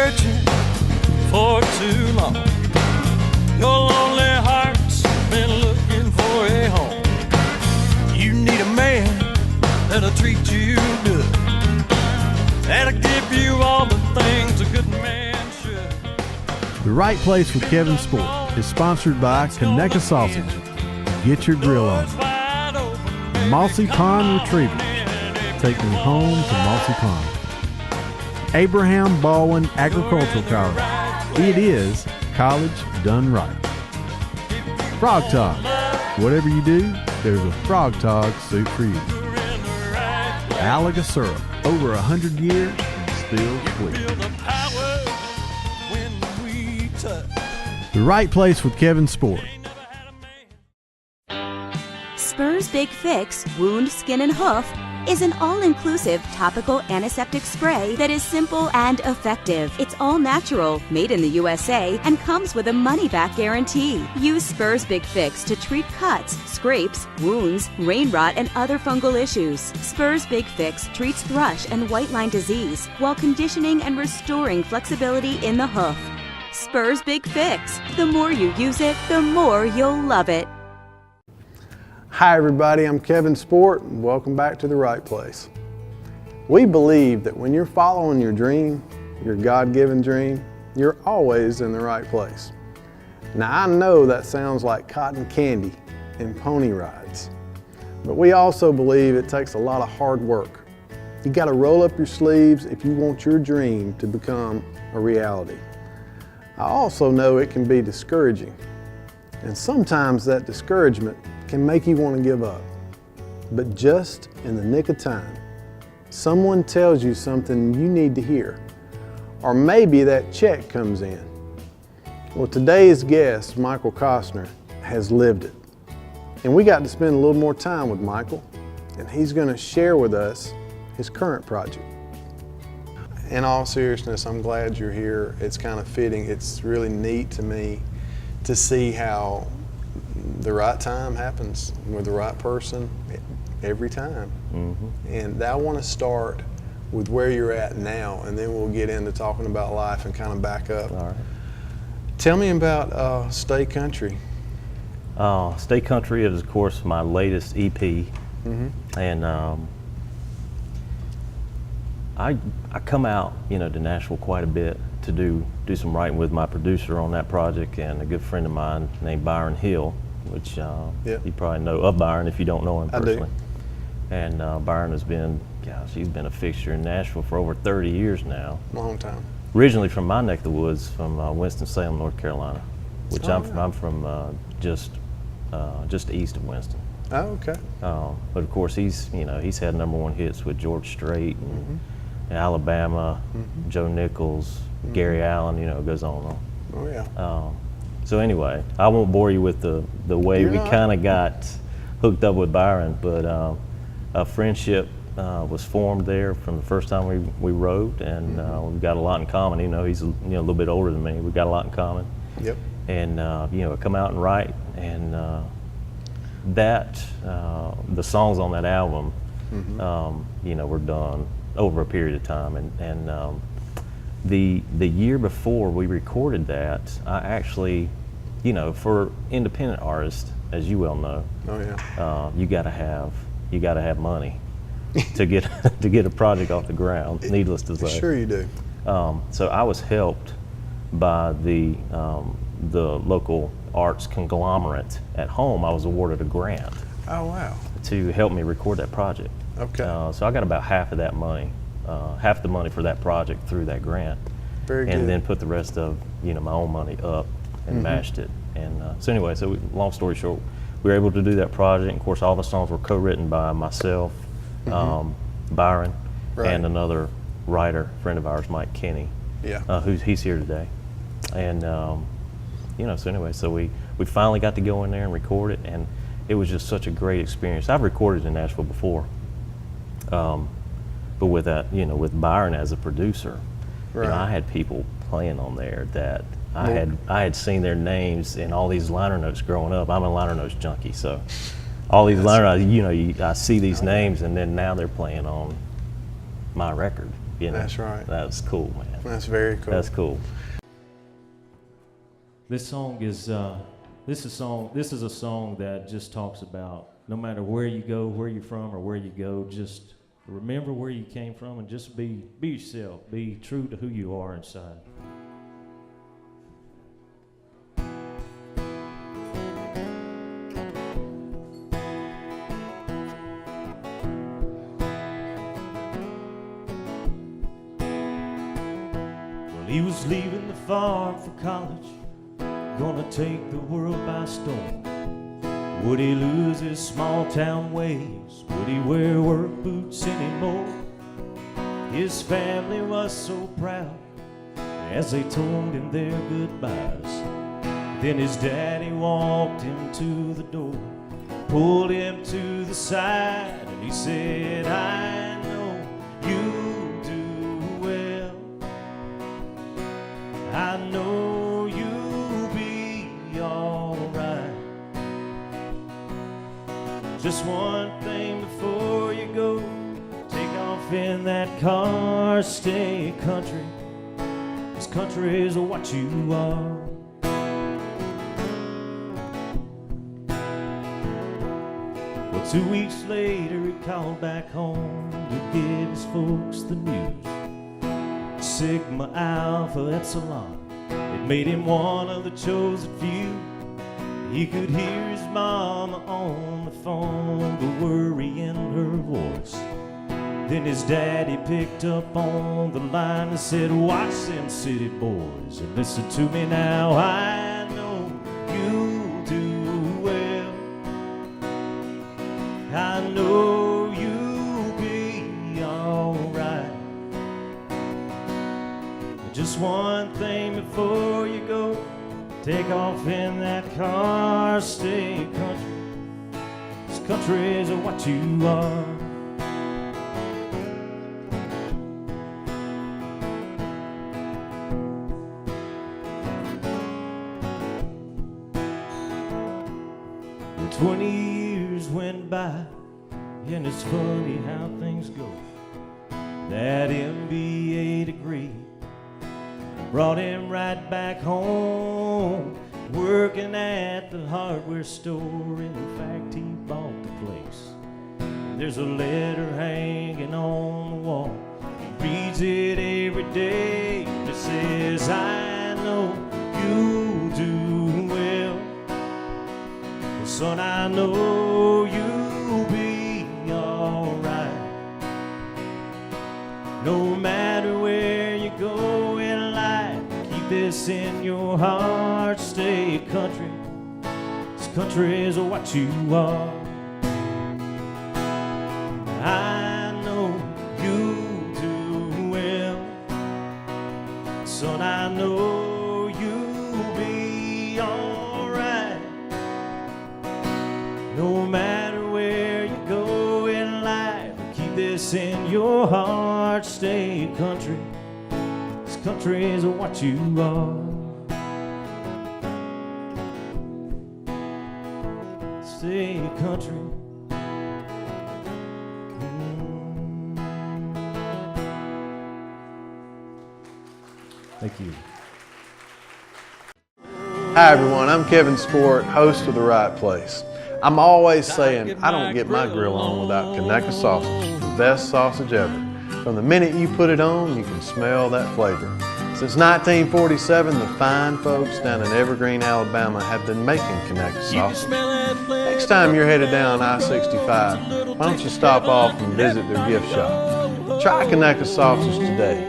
searching for too long. Your lonely heart's been looking for a home. You need a man that'll treat you good, that'll give you all the things a good man should. The Right Place with Kevin Sport is sponsored by Conecuh Sausage. Get your grill on. Mossy Pond Retrievers. Take them home to Mossy Pond. Abraham Baldwin Agricultural College. It is college done right. Frog Tog. Whatever you do, there's a Frog Tog suit for you. Alaga Syrup. Over 100 years and still sweet. The Right Place with Kevin Sport. Spur's Big Fix Wound, Skin, and Hoof is an all-inclusive topical antiseptic spray that is simple and effective. It's all natural, made in the USA, and comes with a money-back guarantee. Use Spur's Big Fix to treat cuts, scrapes, wounds, rain rot, and other fungal issues. Spur's Big Fix treats thrush and white line disease while conditioning and restoring flexibility in the hoof. Spur's Big Fix. The more you use it, the more you'll love it. Hi everybody, I'm Kevin Sport and welcome back to The Right Place. We believe that when you're following your dream, your God-given dream, you're always in the right place. Now I know that sounds like cotton candy and pony rides, but we also believe it takes a lot of hard work. You gotta roll up your sleeves if you want your dream to become a reality. I also know it can be discouraging, and sometimes that discouragement can make you want to give up. But just in the nick of time, someone tells you something you need to hear, or maybe that check comes in. Well, today's guest, Michael Cosner, has lived it. And we got to spend a little more time with Michael, and he's going to share with us his current project. In all seriousness, I'm glad you're here. It's kind of fitting. It's really neat to me to see how the right time happens with the right person every time. And I want to start with where you're at now, and then we'll get into talking about life and kind of back up. All right. Tell me about Stay Country. Stay Country is, of course, my latest EP. And I come out, to Nashville quite a bit to do some writing with my producer on that project and a good friend of mine named Byron Hill, which you probably know of Byron if you don't know him personally. I do. And Byron has been, he's been a fixture in Nashville for over 30 years now. Long time. Originally from my neck of the woods, from Winston-Salem, North Carolina, which I'm from just east of Winston. Oh, okay. But of course he's had #1 hits with George Strait and Alabama, Joe Nichols, Gary Allen, it goes on and on. Oh yeah. So anyway, I won't bore you with the way we kind of got hooked up with Byron, but a friendship was formed there from the first time we wrote, and we've got a lot in common. He's a little bit older than me. We've got a lot in common. Yep. And I come out and write, and the songs on that album, were done over a period of time, and the year before we recorded that, I actually, for independent artists, as you well know, you gotta have money to get a project off the ground. Needless to say. Sure you do. So I was helped by the local arts conglomerate at home. I was awarded a grant. Oh wow. To help me record that project. Okay. So I got about half of that money, half the money for that project through that grant. Very good. And then put the rest of my own money up and matched it. And so anyway, long story short, we were able to do that project. And of course, all the songs were co-written by myself, Byron, and another writer friend of ours, Mike Kenny. Yeah. He's here today. And so anyway, so we finally got to go in there and record it, and it was just such a great experience. I've recorded in Nashville before, but with that, with Byron as a producer, I had people playing on there that I had seen their names in all these liner notes growing up. I'm a liner notes junkie, so all these liner notes, I see these names, and then now they're playing on my record. You know? That's right. That's cool, man. That's very cool. That's cool. This song is this is a song that just talks about no matter where you go, where you're from, or where you go, just remember where you came from and just be yourself. Be true to who you are inside. Well, he was leaving the farm for college, gonna take the world by storm. Would he lose his small town ways? Would he wear work boots anymore? His family was so proud as they told him their goodbyes. Then his daddy walked him to the door, pulled him to the side, and he said, I know you do well. I know you'll be alright. Just one thing before you go, take off in that car, stay country. This country is what you are. Well, 2 weeks later he called back home to give his folks the news. Sigma Alpha Epsilon, it made him one of the chosen few. He could hear his mama on the phone, the worry in her voice. Then his daddy picked up on the line and said, watch them city boys and listen to me now. I know you'll do well. I know you'll be alright. Just one thing before you go, take off in that car, stay country. This country is what you are. And 20 years went by, and it's funny how things go. That MBA degree brought him right back home, working at the hardware store. In fact, he bought the place. There's a letter hanging on the wall. He reads it every day. It says, I know you'll do well. Well, son, I know you'll be alright. No matter where you go in life, keep this in your heart, stay country. This country is what you are. I know you do well. Son, I know you'll be alright. No matter where you go in life, keep this in your heart, stay country. This country is what you are. Stay country. Thank you. Hi everyone, I'm Kevin Sport, host of The Right Place. I'm always saying I don't get my grill on without Conecuh sausage, the best sausage ever. From the minute you put it on, you can smell that flavor. Since 1947, the fine folks down in Evergreen, Alabama have been making Conecuh sausage. Next time you're headed down I-65, why don't you stop off and visit their gift shop? Try Conecuh sausage today.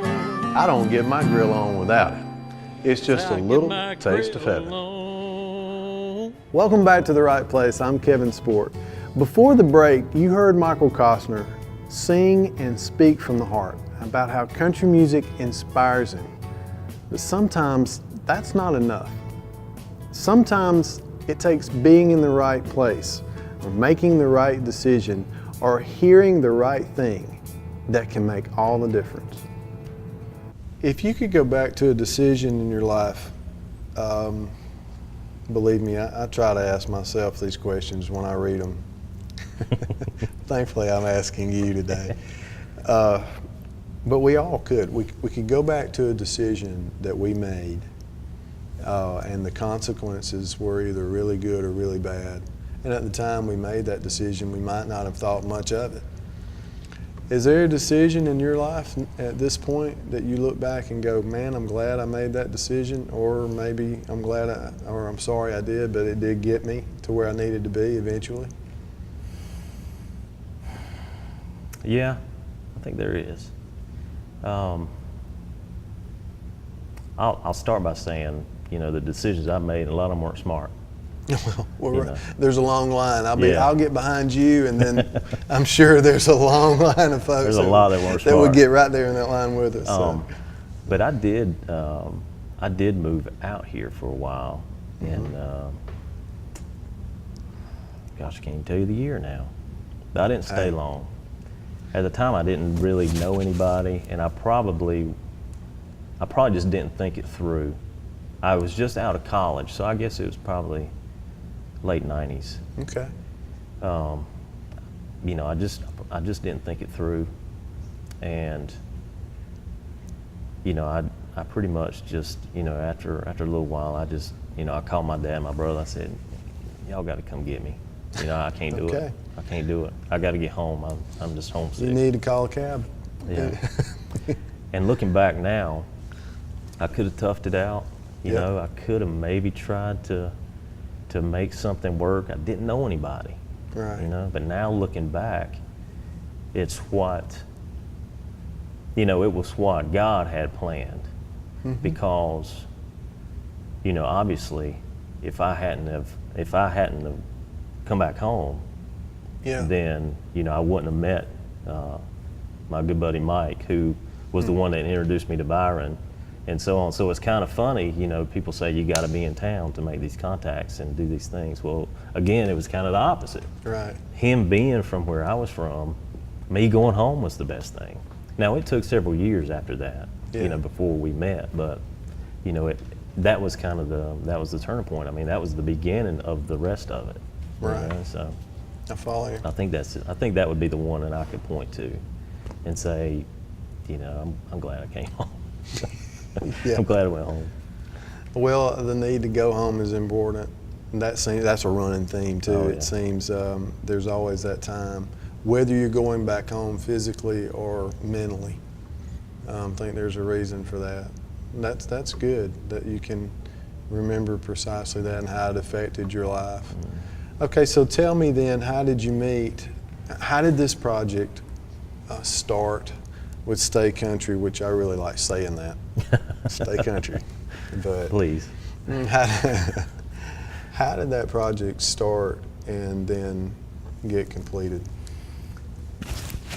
I don't get my grill on without it. It's just a little taste of heaven. Welcome back to The Right Place. I'm Kevin Sport. Before the break, you heard Michael Cosner sing and speak from the heart about how country music inspires him. But sometimes that's not enough. Sometimes it takes being in the right place, or making the right decision, or hearing the right thing that can make all the difference. If you could go back to a decision in your life, believe me, I try to ask myself these questions when I read them. Thankfully, I'm asking you today. But we all could. We could go back to a decision that we made, and the consequences were either really good or really bad. And at the time we made that decision, we might not have thought much of it. Is there a decision in your life at this point that you look back and go, man, I'm glad I made that decision, or maybe I'm glad or I'm sorry I did, but it did get me to where I needed to be eventually? Yeah, I think there is. I'll start by saying, the decisions I made, a lot of them weren't smart. Well, there's a long line. Yeah. I'll get behind you, and then I'm sure there's a long line of folks. There's a lot that weren't that would smart. get right there in that line with us. So. But I did move out here for a while, and gosh, I can't even tell you the year now. But I didn't stay long. At the time, I didn't really know anybody, and I probably just didn't think it through. I was just out of college, so I guess it was probably late 90s. Okay. I just didn't think it through, and I pretty much just after a little while, I just I called my dad and my brother. I said, y'all got to come get me. I can't do Okay. it. I can't do it. I got to get home. I'm just homesick. You need to call a cab. Yeah. And looking back now, I could have toughed it out. I could have maybe tried to make something work. I didn't know anybody. Right. But now looking back, it's what it was what God had planned. Because obviously if I hadn't have come back home, then I wouldn't have met my good buddy Mike, who was the one that introduced me to Byron, and so on. So it's kind of funny, people say you got to be in town to make these contacts and do these things. Well, again, it was kind of the opposite. Right. Him being from where I was from, me going home was the best thing. Now, it took several years after that, before we met, but that was kind of the turning point. I mean, that was the beginning of the rest of it. Right. So I follow you. I think that would be the one that I could point to and say, I'm glad I came home. Yeah. I'm glad I went home. Well, the need to go home is important. That's a running theme too. Oh, yeah. It seems there's always that time, whether you're going back home physically or mentally. I think there's a reason for that. That's good that you can remember precisely that and how it affected your life. Okay, so tell me then, how did you meet? How did this project start with Stay Country, which I really like saying that, Stay Country. But Please. How did that project start and then get completed?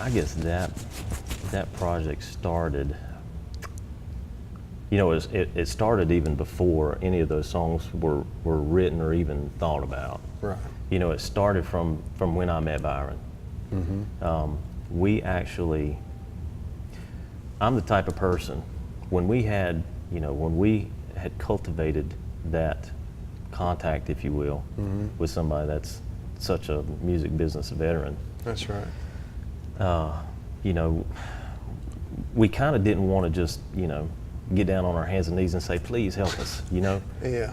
I guess that project started, it started even before any of those songs were written or even thought about. Right. It started from when I met Byron. I'm the type of person, when we had cultivated that contact, if you will, with somebody that's such a music business veteran. That's right. We kind of didn't want to just, get down on our hands and knees and say, please help us, Yeah.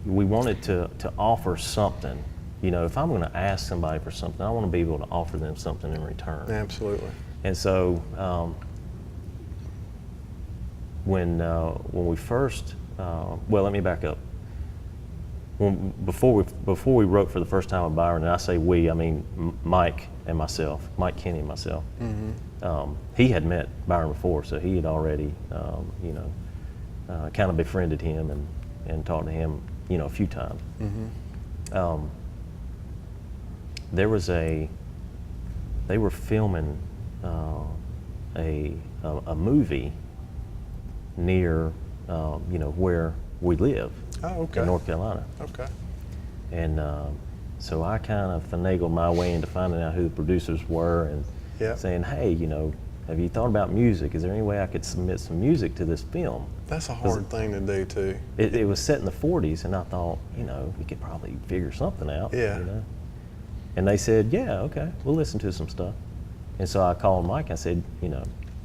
We wanted to offer something. If I'm going to ask somebody for something, I want to be able to offer them something in return. Absolutely. And so when we first, let me back up. Before we wrote for the first time with Byron, and I say we, I mean Mike and myself, Mike Kenny and myself. He had met Byron before, so he had already, kind of befriended him and talked to him, a few times. There was they were filming a movie near, where we live. Oh, okay. In North Carolina. Okay. And so I kind of finagled my way into finding out who the producers were and saying, hey, have you thought about music? Is there any way I could submit some music to this film? That's a hard thing to do too. It was set in the 40s, and I thought, we could probably figure something out. Yeah. And they said, yeah, okay, we'll listen to some stuff. And so I called Mike. I said,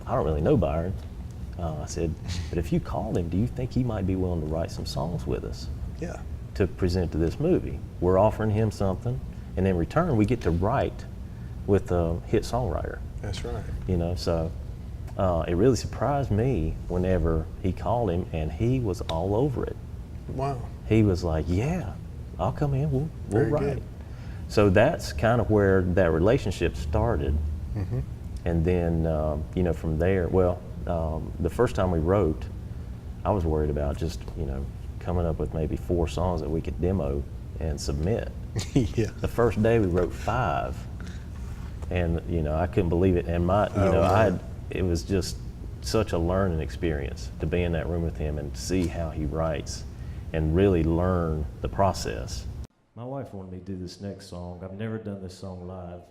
I don't really know Byron. I said, but if you called him, do you think he might be willing to write some songs with us? Yeah. To present to this movie? We're offering him something, and in return, we get to write with a hit songwriter. That's right. You know, so it really surprised me whenever he called him, and he was all over it. Wow. He was like, yeah, I'll come in, we'll Very write. good. So that's kind of where that relationship started. Mm-hmm. And then, you know, from there, well, the first time we wrote, I was worried about just, you know, coming up with maybe 4 songs that we could demo and submit. Yeah. The first day we wrote 5, and you know, I couldn't believe it. And my, you know, man. it was just such a learning experience to be in that room with him and see how he writes and really learn the process. My wife wanted me to do this next song. I've never done this song live.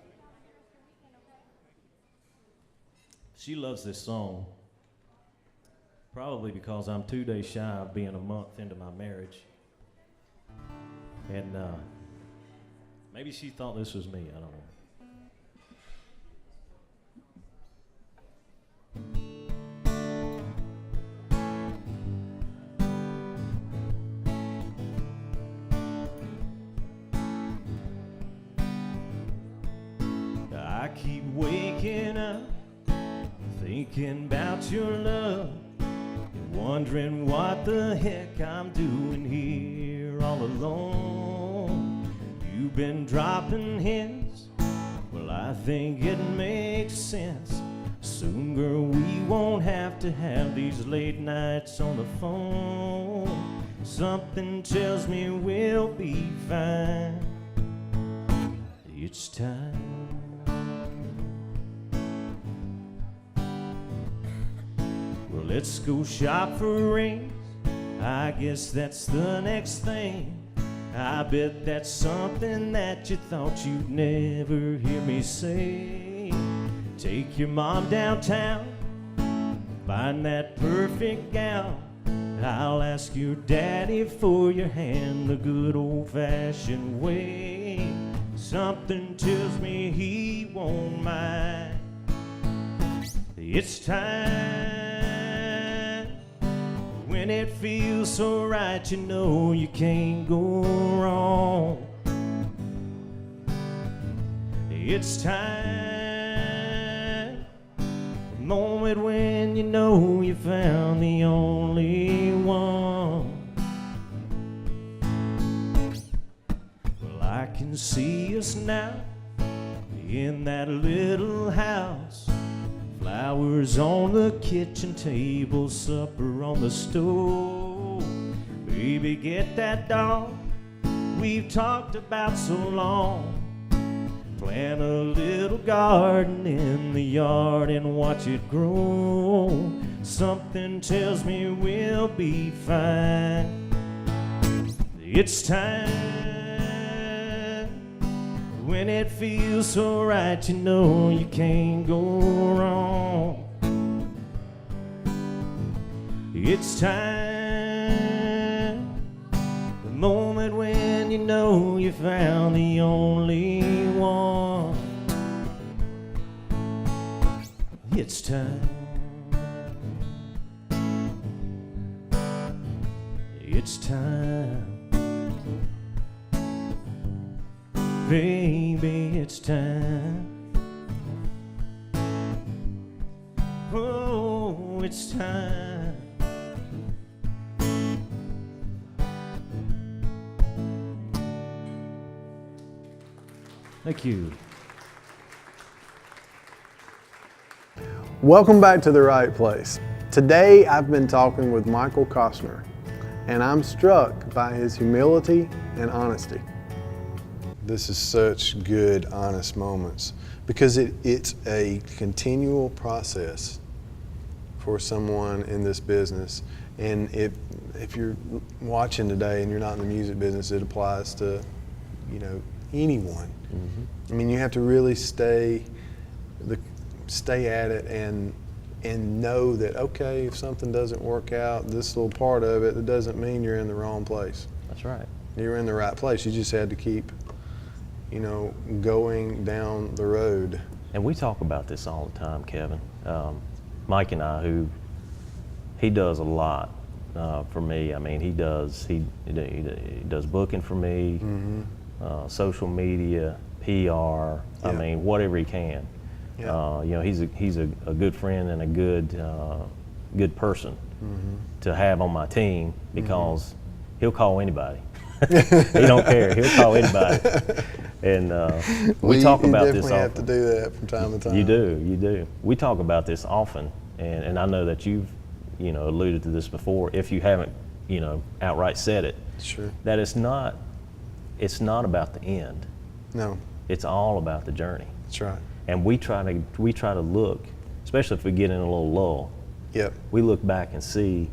She loves this song, probably because I'm 2 days shy of being a month into my marriage. And maybe she thought this was me, I don't know. I keep waking up, thinking about your love, and wondering what the heck I'm doing here all alone. You've been dropping hints, well, I think it makes sense. Soon, girl, we won't have to have these late nights on the phone. Something tells me we'll be fine. It's time. Well, let's go shop for rings. I guess that's the next thing. I bet that's something that you thought you'd never hear me say. Take your mom downtown, find that perfect gown. I'll ask your daddy for your hand the good old-fashioned way. Something tells me he won't mind. It's time. When it feels so right, you know you can't go wrong. It's time. The moment when you know you found the only one. Well, I can see us now in that little house. Flowers on the kitchen table, supper on the stove. Baby, get that dog we've talked about so long. Plant a little garden in the yard and watch it grow. Something tells me we'll be fine. It's time. When it feels so right, you know you can't go wrong. It's time. The moment when you know you found the only one. It's time. It's time. Baby, it's time. Oh, it's time. Thank you. Welcome back to The Right Place. Today I've been talking with Michael Cosner, and I'm struck by his humility and honesty. This is such good, honest moments because it's a continual process for someone in this business. And if you're watching today and you're not in the music business, it applies to, you know, anyone. Mm-hmm. I mean, you have to really stay at it and know that, okay, if something doesn't work out, this little part of it, it doesn't mean you're in the wrong place. That's right. You're in the right place. You just had to keep, you know, going down the road. And we talk about this all the time, Kevin. Mike and I, who he does a lot for me. I mean, he does booking for me, social media, PR. I mean, whatever he can. Yeah. You know, he's a good friend and a good person to have on my team, because he'll call anybody. He don't care. He'll call anybody. And we talk about this often. You definitely have to do that from time to time. You do. We talk about this often, and I know that you've, you know, alluded to this before, if you haven't, you know, outright said it. Sure. That it's not about the end. No. It's all about the journey. That's right. And we try to look, especially if we get in a little lull. Yep. We look back and see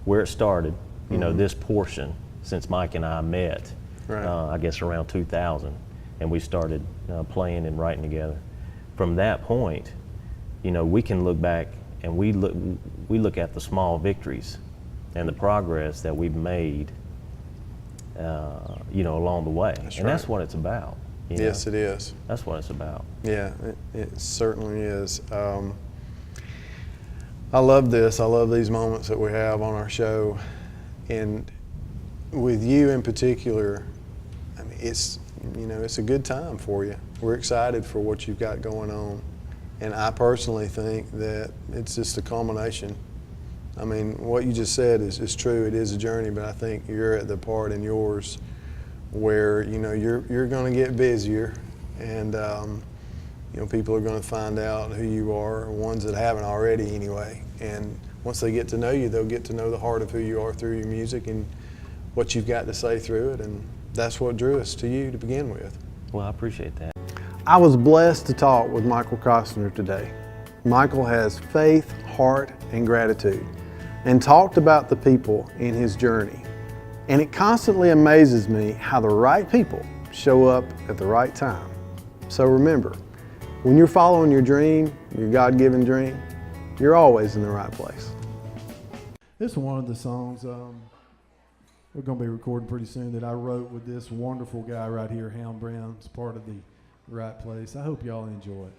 where it started. You know, this portion since Mike and I met. Right. I guess around 2000, and we started playing and writing together. From that point, you know, we can look back and we look at the small victories and the progress that we've made, you know, along the way. That's and right. That's what it's about. You know? Yes, it is. That's what it's about. Yeah, it certainly is. I love this. I love these moments that we have on our show, and with you in particular, I mean, it's, you know, it's a good time for you. We're excited for what you've got going on, and I personally think that it's just a culmination. I mean, what you just said is true. It is a journey, but I think you're at the part in yours where, you know, you're going to get busier, and you know, people are going to find out who you are, ones that haven't already anyway. And once they get to know you, they'll get to know the heart of who you are through your music and what you've got to say through it, and that's what drew us to you to begin with. Well, I appreciate that. I was blessed to talk with Michael Cosner today. Michael has faith, heart, and gratitude, and talked about the people in his journey. And it constantly amazes me how the right people show up at the right time. So remember, when you're following your dream, your God-given dream, you're always in the right place. This is one of the songs we're going to be recording pretty soon that I wrote with this wonderful guy right here, Hound Brown. It's part of the Right Place. I hope y'all enjoy it.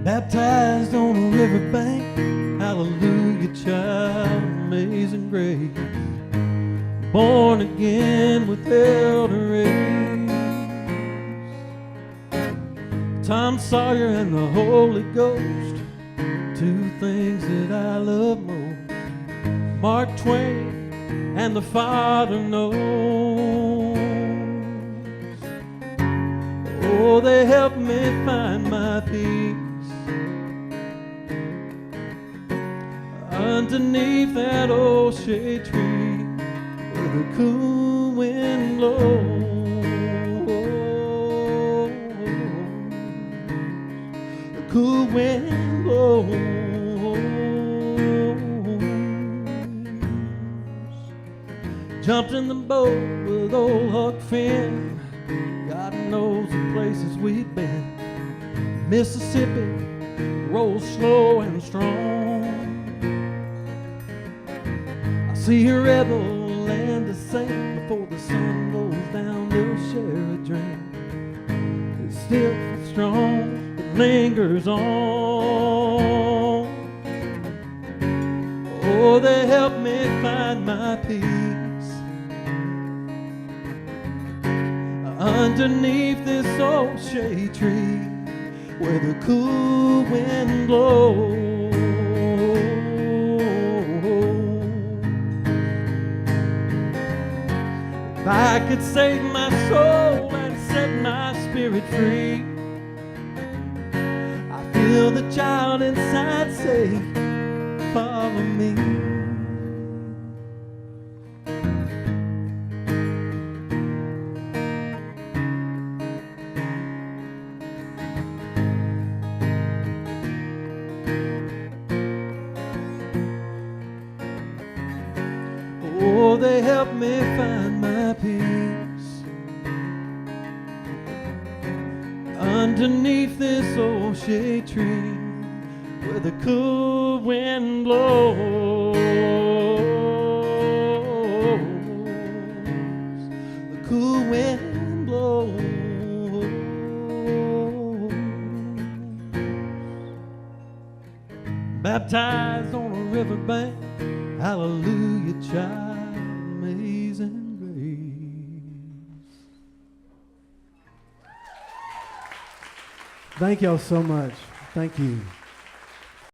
Baptized on a riverbank, hallelujah, child, amazing grace. Born again with elder race. Tom Sawyer and the Holy Ghost, two things that I love most. Mark Twain and the Father knows. Oh, they help me find my peace underneath that old shade tree where the cool wind blows. The cool wind blows. Jumped in the boat with old Huck Finn. God knows the places we've been. Mississippi rolls slow and strong. See a rebel land a saint before the sun goes down. They'll share a drink. It's still strong, it lingers on. Oh, they help me find my peace underneath this old shade tree where the cool wind blows. If I could save my soul and set my spirit free, I feel the child inside say, follow me. Oh, they help me find my peace underneath this old shade tree where the cool wind blows. The cool wind blows. Baptized on a riverbank, hallelujah, child, amazing grace. Thank y'all so much. Thank you.